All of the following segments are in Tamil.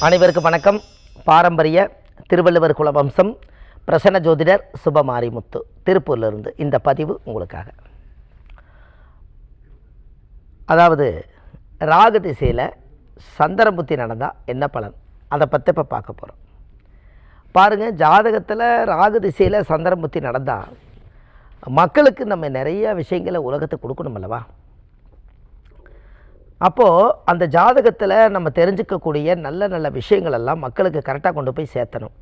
அனைவருக்கும் வணக்கம். பாரம்பரிய திருவள்ளுவர் குலவம்சம் பிரசன்ன ஜோதிடர் சுபமாரிமுத்து திருப்பூரிலிருந்து இந்த பதிவு உங்களுக்காக. அதாவது ராகு திசையில் சந்திரன் புத்தி நடந்தால் என்ன பலன், அதை பற்றி இப்போ பார்க்க போகிறோம். பாருங்கள், ஜாதகத்தில் ராகு திசையில் சந்திரன் புத்தி நடந்தால் மக்களுக்கு நம்ம நிறைய விஷயங்களை உலகத்துக்கு கொடுக்கணும் அல்லவா. அப்போது அந்த ஜாதகத்தில் நம்ம தெரிஞ்சுக்கக்கூடிய நல்ல நல்ல விஷயங்கள் எல்லாம் மக்களுக்கு கரெக்டாக கொண்டு போய் சேர்த்தணும்.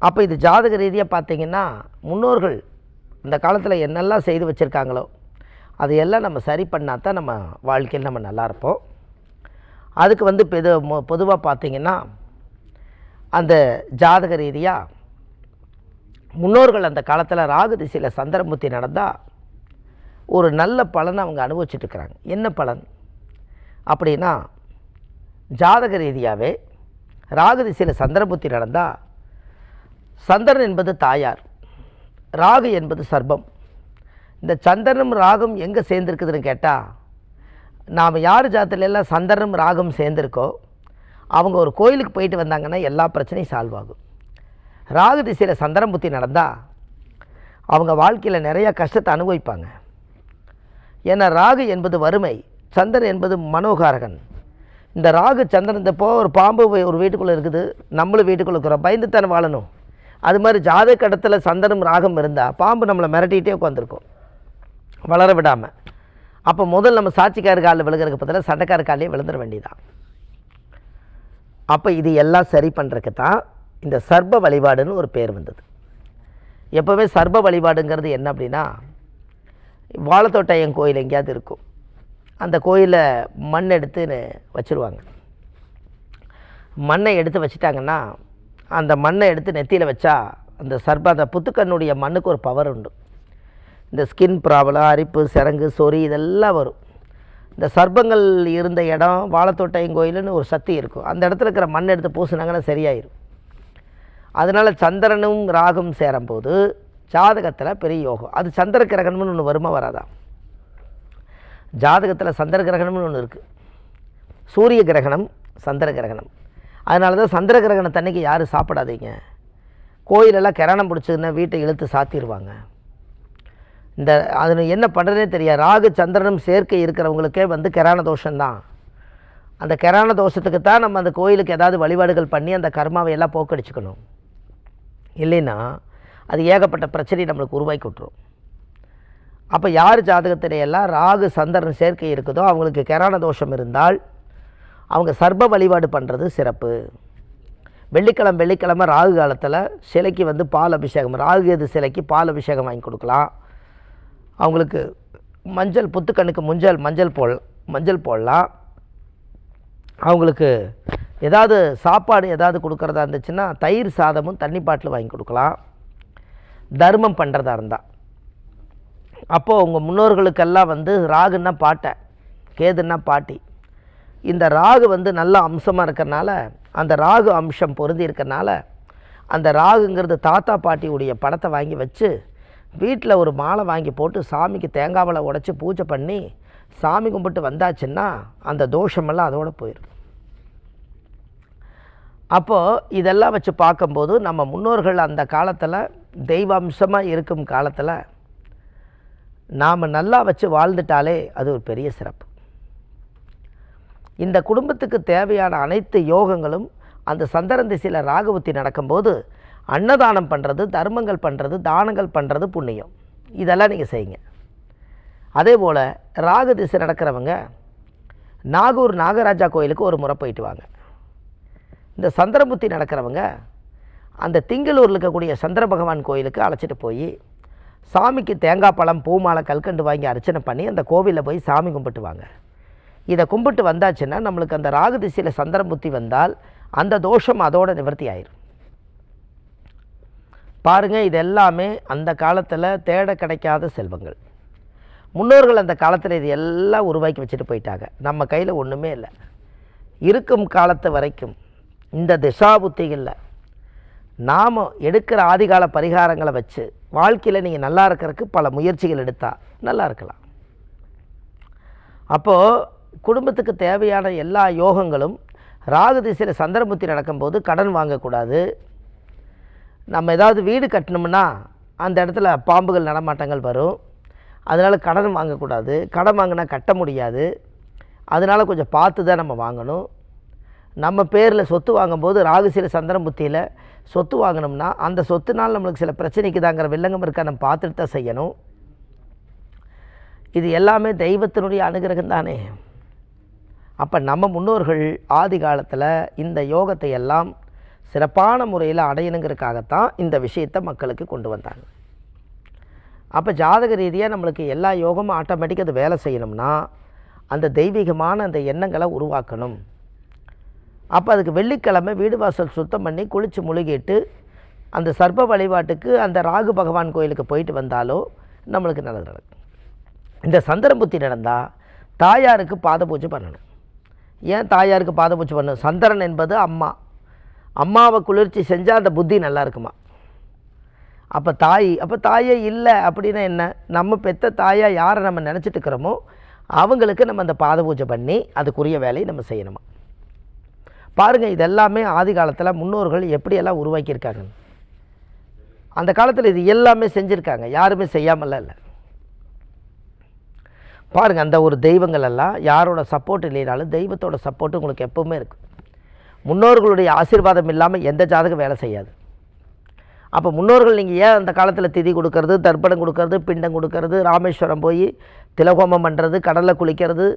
அப்போ இது ஜாதக ரீதியாக பார்த்திங்கன்னா முன்னோர்கள் இந்த காலத்தில் என்னெல்லாம் செய்து வச்சுருக்காங்களோ அதையெல்லாம் நம்ம சரி பண்ணால் தான் நம்ம வாழ்க்கையில் நம்ம நல்லா இருப்போம். அதுக்கு பொதுவாக பார்த்திங்கன்னா அந்த ஜாதக ரீதியாக முன்னோர்கள் அந்த காலத்தில் ராகு திசையில் சந்திரமுத்தி நடந்தால் ஒரு நல்ல பலனை அவங்க அனுபவிச்சுட்ருக்கிறாங்க. என்ன பலன் அப்படின்னா, ஜாதக ரீதியாகவே ராகு திசையில் சந்திரபுத்தி நடந்தால் சந்திரன் என்பது தாயார், ராகு என்பது சர்ப்பம். இந்த சந்திரனும் ராகும் எங்கே சேர்ந்துருக்குதுன்னு கேட்டால், நாம் யார் ஜாதகத்திலெல்லாம் சந்திரனும் ராகும் சேர்ந்துருக்கோ அவங்க ஒரு கோயிலுக்கு போயிட்டு வந்தாங்கன்னா எல்லா பிரச்சனையும் சால்வ் ஆகும். ராகு திசையில் சந்திரபுத்தி நடந்தால் அவங்க வாழ்க்கையில் நிறையா கஷ்டத்தை அனுபவிப்பாங்க. ஏன்னா ராகு என்பது வறுமை, சந்திரன் என்பது மனோகாரகன். இந்த ராகு சந்திரன் இப்போ ஒரு பாம்பு ஒரு வீட்டுக்குள்ளே இருக்குது, நம்மளும் வீட்டுக்குள்ளே இருக்கிறோம், பயந்து தானே வாழணும். அது மாதிரி ஜாதக கடத்தில் சந்திரனும் ராகம் இருந்தால் பாம்பு நம்மளை மிரட்டிகிட்டே உட்காந்துருக்கும், வளர விடாமல். அப்போ முதல் நம்ம சாட்சிக்கார காலில் விழுகிறதுக்கு பதிலாக சண்டைக்கார காலையே விழுந்துட வேண்டியதான். அப்போ இது எல்லாம் சரி பண்ணுறதுக்கு தான் இந்த சர்ப்ப வழிபாடுன்னு ஒரு பேர் வந்தது. எப்போவுமே சர்ப்ப வழிபாடுங்கிறது என்ன அப்படின்னா, வாழைத்தோட்டம் கோயில் எங்கேயாவது இருக்கும், அந்த கோயிலில் மண் எடுத்து வச்சுருவாங்க. மண்ணை எடுத்து வச்சிட்டாங்கன்னா அந்த மண்ணை எடுத்து நெத்தியில் வச்சா அந்த அந்த புத்துக்கண்ணுடைய மண்ணுக்கு ஒரு பவர் உண்டு. இந்த ஸ்கின் ப்ராப்ளம், அரிப்பு, சிரங்கு, சொறி இதெல்லாம் வரும். இந்த சர்ப்பங்கள் இருந்த இடம் வாழைத்தோட்டம் கோயிலுன்னு ஒரு சக்தி இருக்கும், அந்த இடத்துல இருக்கிற மண் எடுத்து பூசினாங்கன்னா சரியாயிடும். அதனால் சந்திரனும் ராகும் சேரும்போது ஜாதகத்தில் பெரிய யோகம். அது சந்திர கிரகணம்னு ஒன்று வருமா வராதா? ஜாதகத்தில் சந்திர கிரகணம்னு ஒன்று இருக்குது, சூரிய கிரகணம், சந்திர கிரகணம். அதனால தான் சந்திர கிரகணத்தன்னைக்கு யாரும் சாப்பிடாதீங்க. கோயிலெல்லாம் கிரணம் பிடிச்சதுன்னா வீட்டை இழுத்து சாத்திடுவாங்க. அது என்ன பண்ணுறதுனே தெரியாது. ராகு சந்திரனும் சேர்க்கை இருக்கிறவங்களுக்கே கிரான தோஷம்தான். அந்த கிரான தோஷத்துக்கு தான் நம்ம அந்த கோயிலுக்கு ஏதாவது வழிபாடுகள் பண்ணி அந்த கர்மாவை எல்லாம் போக்கடிச்சுக்கணும். இல்லைன்னா அது ஏகப்பட்ட பிரச்சனையை நம்மளுக்கு உருவாக்கி விட்டுரும். அப்போ யார் ஜாதகத்திலையெல்லாம் ராகு சந்திரன் சேர்க்கை இருக்குதோ அவங்களுக்கு கிரான தோஷம் இருந்தால் அவங்க சர்ப்ப வழிபாடு பண்ணுறது சிறப்பு. வெள்ளிக்கிழமை ராகு காலத்தில் சிலைக்கு பால் அபிஷேகம், ராகு எது சிலைக்கு பால் அபிஷேகம் வாங்கி கொடுக்கலாம். அவங்களுக்கு மஞ்சள், புத்துக்கண்ணுக்கு மஞ்சள் போடலாம். அவங்களுக்கு ஏதாவது சாப்பாடு ஏதாவது கொடுக்குறதா இருந்துச்சுன்னா தயிர் சாதமும் தண்ணி பாட்டில் வாங்கி கொடுக்கலாம். தர்மம் பண்ணுறதா இருந்தால். அப்போது உங்கள் முன்னோர்களுக்கெல்லாம் ராகுன்னா பாட்டை, கேதுன்னா பாட்டி. இந்த ராகு நல்ல அம்சமாக இருக்கிறனால, அந்த ராகு அம்சம் பொருந்தி இருக்கிறனால அந்த ராகுங்கிறது தாத்தா பாட்டியுடைய படத்தை வாங்கி வச்சு வீட்டில் ஒரு மாலை வாங்கி போட்டு சாமிக்கு தேங்காவளை உடச்சி பூஜை பண்ணி சாமி கும்பிட்டு வந்தாச்சுன்னா அந்த தோஷமெல்லாம் அதோடு போயிடும். அப்போது இதெல்லாம் வச்சு பார்க்கும்போது நம்ம முன்னோர்கள் அந்த காலத்தில் தெய்வாம்சமாக இருக்கும் காலத்தில் நாம் நல்லா வச்சு வாழ்ந்துட்டாலே அது ஒரு பெரிய சிறப்பு. இந்த குடும்பத்துக்கு தேவையான அனைத்து யோகங்களும் அந்த சந்திரன் திசையில் ராகுபுத்தி நடக்கும்போது அன்னதானம் பண்ணுறது, தர்மங்கள் பண்ணுறது, தானங்கள் பண்ணுறது புண்ணியம். இதெல்லாம் நீங்கள் செய்யுங்க. அதே போல் ராகு திசை நடக்கிறவங்க நாகூர் நாகராஜா கோயிலுக்கு ஒரு முறை போயிட்டு வாங்க. இந்த சந்திரபுத்தி நடக்கிறவங்க அந்த திங்களூரில் இருக்கக்கூடிய சந்திர பகவான் கோயிலுக்கு அழைச்சிட்டு போய் சாமிக்கு தேங்காய் பழம், பூமாலை, கல்கண்டு வாங்கி அர்ச்சனை பண்ணி அந்த கோவிலில் போய் சாமி கும்பிட்டு வாங்க. இதை கும்பிட்டு வந்தாச்சுன்னா நம்மளுக்கு அந்த ராகு திசையில் சந்திரபுத்தி வந்தால் அந்த தோஷம் அதோட நிவர்த்தி ஆயிரும். பாருங்கள், இது எல்லாமே அந்த காலத்தில் தேட கிடைக்காத செல்வங்கள். முன்னோர்கள் அந்த காலத்தில் இது எல்லாம் உருவாக்கி வச்சுட்டு போயிட்டாங்க. நம்ம கையில் ஒன்றுமே இல்லை. இருக்கும் காலத்து வரைக்கும் இந்த திசாபுத்திகளில் நாம் எடுக்கிற ஆதிகால பரிகாரங்களை வச்சு வாழ்க்கையில் நீங்கள் நல்லா இருக்கிறதுக்கு பல முயற்சிகள் எடுத்தால் நல்லா இருக்கலாம். அப்போது குடும்பத்துக்கு தேவையான எல்லா யோகங்களும் ராகு திசையில் சந்திரபுத்தி நடக்கும்போது கடன் வாங்கக்கூடாது. நம்ம ஏதாவது வீடு கட்டணும்னா அந்த இடத்துல பாம்புகள் நடமாட்டங்கள் வரும். அதனால் கடன் வாங்கக்கூடாது. கடன் வாங்கினா கட்ட முடியாது. அதனால் கொஞ்சம் பார்த்து தான் நம்ம வாங்கணும். நம்ம பேரில் சொத்து வாங்கும்போது ராகுசில சந்திரன் புத்தியில் சொத்து வாங்கினோம்னா அந்த சொத்துனால் நம்மளுக்கு சில பிரச்சனைக்குதாங்கிற வில்லங்கம் இருக்கா, நம்ம பார்த்துட்டு தான் செய்யணும். இது எல்லாமே தெய்வத்தினுடைய அனுகிரகம் தானே. அப்போ நம்ம முன்னோர்கள் ஆதி காலத்தில் இந்த யோகத்தை எல்லாம் சிறப்பான முறையில் அடையணுங்கிறதுக்காகத்தான் இந்த விஷயத்தை மக்களுக்கு கொண்டு வந்தாங்க. அப்போ ஜாதக ரீதியாக நம்மளுக்கு எல்லா யோகமும் ஆட்டோமேட்டிக்காக அது வேலை செய்யணும்னா அந்த தெய்வீகமான அந்த எண்ணங்களை உருவாக்கணும். அப்போ அதுக்கு வெள்ளிக்கிழமை வீடு வாசல் சுத்தம் பண்ணி குளித்து முழுகிட்டு அந்த சர்ப்ப வழிபாட்டுக்கு அந்த ராகு பகவான் கோயிலுக்கு போயிட்டு வந்தாலோ நம்மளுக்கு நல்லது நடக்கும். இந்த சந்திரன் புத்தி நடந்தால் தாயாருக்கு பாத பூஜை பண்ணணும். ஏன் தாயாருக்கு பாத பூஜை பண்ணணும்? சந்திரன் என்பது அம்மா. அம்மாவை குளிர்ச்சி செஞ்சால் அந்த புத்தி நல்லா இருக்குமா. அப்போ தாயே இல்லை அப்படின்னா என்ன? நம்ம பெற்ற தாயாக யாரை நம்ம நினச்சிட்டு இருக்கிறோமோ அவங்களுக்கு நம்ம அந்த பாத பூஜை பண்ணி அதுக்குரிய வேலையை நம்ம செய்யணுமா. பாருங்கள், இதெல்லாமே ஆதி காலத்தில் முன்னோர்கள் எப்படியெல்லாம் உருவாக்கியிருக்காங்க. அந்த காலத்தில் இது எல்லாமே செஞ்சுருக்காங்க, யாருமே செய்யாமலாம் இல்லை. பாருங்கள், அந்த ஒரு தெய்வங்கள் எல்லாம் யாரோட சப்போர்ட் இல்லைனாலும் தெய்வத்தோட சப்போர்ட் உங்களுக்கு எப்போவுமே இருக்கும். முன்னோர்களுடைய ஆசீர்வாதம் இல்லாமல் எந்த ஜாதகம் வேலை செய்யாது. அப்போ முன்னோர்கள் நீங்கள் ஏன் அந்த காலத்தில் திதி கொடுக்கறது, தர்ப்பணம் கொடுக்கறது, பிண்டம் கொடுக்கறது, ராமேஸ்வரம் போய் திலகோமம் பண்ணுறது, கடலில் குளிக்கிறது,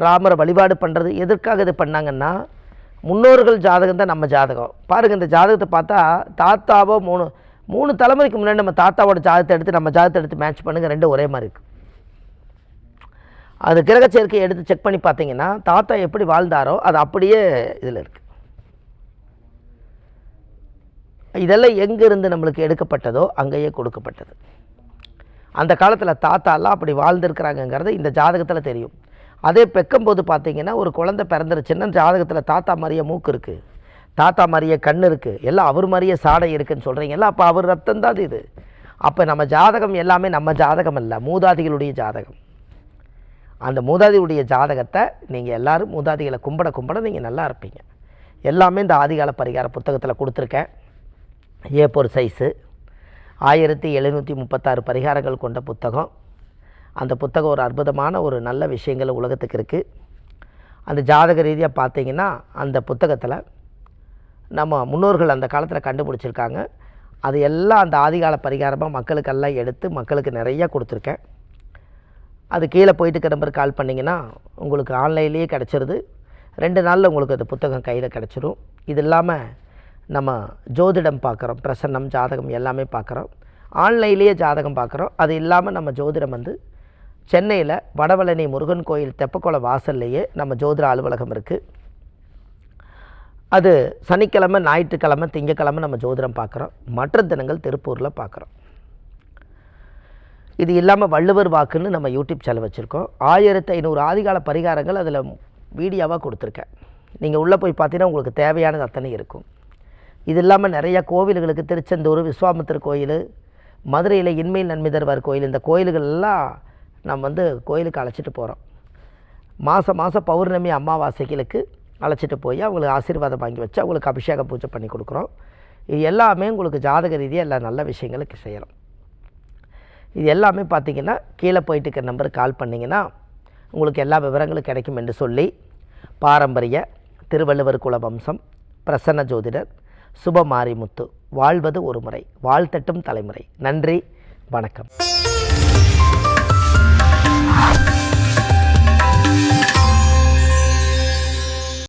ராமரை வழிபாடு பண்ணுறது எதற்காக இது பண்ணாங்கன்னா முன்னோர்கள் ஜாதகம் தான் நம்ம ஜாதகம். பாருங்கள், இந்த ஜாதகத்தை பார்த்தா தாத்தாவோ மூணு தலைமுறைக்கு முன்னாடி நம்ம தாத்தாவோட ஜாதகத்தை எடுத்து நம்ம ஜாதகத்தை எடுத்து மேட்ச் பண்ணுங்கள், ரெண்டும் ஒரே மாதிரி இருக்குது. அது கிரக சேர்க்கையை எடுத்து செக் பண்ணி பார்த்தீங்கன்னா தாத்தா எப்படி வாழ்ந்தாரோ அது அப்படியே இதில் இருக்குது. இதெல்லாம் எங்கேருந்து நம்மளுக்கு எடுக்கப்பட்டதோ அங்கேயே கொடுக்கப்பட்டது. அந்த காலத்தில் தாத்தாலாம் அப்படி வாழ்ந்துருக்கிறாங்கங்கிறது இந்த ஜாதகத்தில் தெரியும். அதே பெக்கும்போது பார்த்தீங்கன்னா ஒரு குழந்தை பிறந்துருச்சுன்னா ஜாதகத்தில் தாத்தா மாதிரியே மூக்கு இருக்குது, தாத்தா மாதிரியே கண் இருக்குது, எல்லாம் அவர் மாதிரியே சாடை இருக்குதுன்னு சொல்கிறீங்கல்ல. அப்போ அவர் ரத்தம் தான் இது. அப்போ நம்ம ஜாதகம் எல்லாமே நம்ம ஜாதகம் இல்லை, மூதாதிகளுடைய ஜாதகம். அந்த மூதாதியுடைய ஜாதகத்தை நீங்கள் எல்லோரும் மூதாதிகளை கும்பிட நீங்கள் நல்லா இருப்பீங்க. எல்லாமே இந்த ஆதிகால பரிகார புத்தகத்தில் கொடுத்துருக்கேன். A4 சைஸு 1736 பரிகாரங்கள் கொண்ட புத்தகம். அந்த புத்தகம் ஒரு அற்புதமான ஒரு நல்ல விஷயங்கள் உலகத்துக்கு இருக்குது. அந்த ஜாதக ரீதியாக பார்த்தீங்கன்னா அந்த புத்தகத்தில் நம்ம முன்னோர்கள் அந்த காலத்தில் கண்டுபிடிச்சிருக்காங்க. அது எல்லாம் அந்த ஆதிகால பரிகாரமாக மக்களுக்கெல்லாம் எடுத்து மக்களுக்கு நிறையா கொடுத்துருக்கேன். அது கீழே போயிட்டு நம்பர் கால் பண்ணிங்கன்னா உங்களுக்கு ஆன்லைன்லேயே கிடச்சிருது. 2 நாளில் உங்களுக்கு அந்த புத்தகம் கையில் கிடச்சிரும். இது இல்லாமல் நம்ம ஜோதிடம் பார்க்குறோம், பிரசன்னம், ஜாதகம் எல்லாமே பார்க்குறோம். ஆன்லைன்லேயே ஜாதகம் பார்க்குறோம். அது இல்லாமல் நம்ம ஜோதிடம் சென்னையில் வடபழனி முருகன் கோயில் தெப்பக்குளம் வாசல்லையே நம்ம ஜோதிட அலுவலகம் இருக்குது. அது சனிக்கிழமை, ஞாயிற்றுக்கிழமை, திங்கக்கிழமை நம்ம ஜோதிடம் பார்க்குறோம். மற்ற தினங்கள் திருப்பூரில் பார்க்குறோம். இது இல்லாமல் வள்ளுவர் வாக்குன்னு நம்ம யூடியூப் சேனல் வச்சுருக்கோம். 1500 ஆதிகால பரிகாரங்கள் அதில் வீடியோவாக கொடுத்துருக்கேன். நீங்கள் உள்ளே போய் பார்த்தீங்கன்னா உங்களுக்கு தேவையானது அத்தனை இருக்கும். இது இல்லாமல் நிறையா கோவில்களுக்கு திருச்செந்தூர், விஸ்வாமித்திர கோயில், மதுரையில் இன்மையில் நன்மை தருவார் கோயில், இந்த கோயில்களெல்லாம் நம்ம கோயிலுக்கு அழைச்சிட்டு போகிறோம். மாதம் பௌர்ணமி அமாவாசைகளுக்கு அழைச்சிட்டு போய் அவங்களுக்கு ஆசீர்வாதம் வாங்கி வச்சு அவங்களுக்கு அபிஷேக பூஜை பண்ணி கொடுக்குறோம். இது எல்லாமே உங்களுக்கு ஜாதக ரீதியாக எல்லா நல்ல விஷயங்களுக்கு செய்கிறோம். இது எல்லாமே பார்த்திங்கன்னா கீழே போயிட்டு இருக்கிற நம்பருக்கு கால் பண்ணிங்கன்னா உங்களுக்கு எல்லா விவரங்களும் கிடைக்கும் என்று சொல்லி, பாரம்பரிய திருவள்ளுவர் குல வம்சம், பிரசன்ன ஜோதிடர் சுபமாரிமுத்து, வாழ்வது ஒரு முறை, வாழ்த்தட்டும் தலைமுறை. நன்றி, வணக்கம்.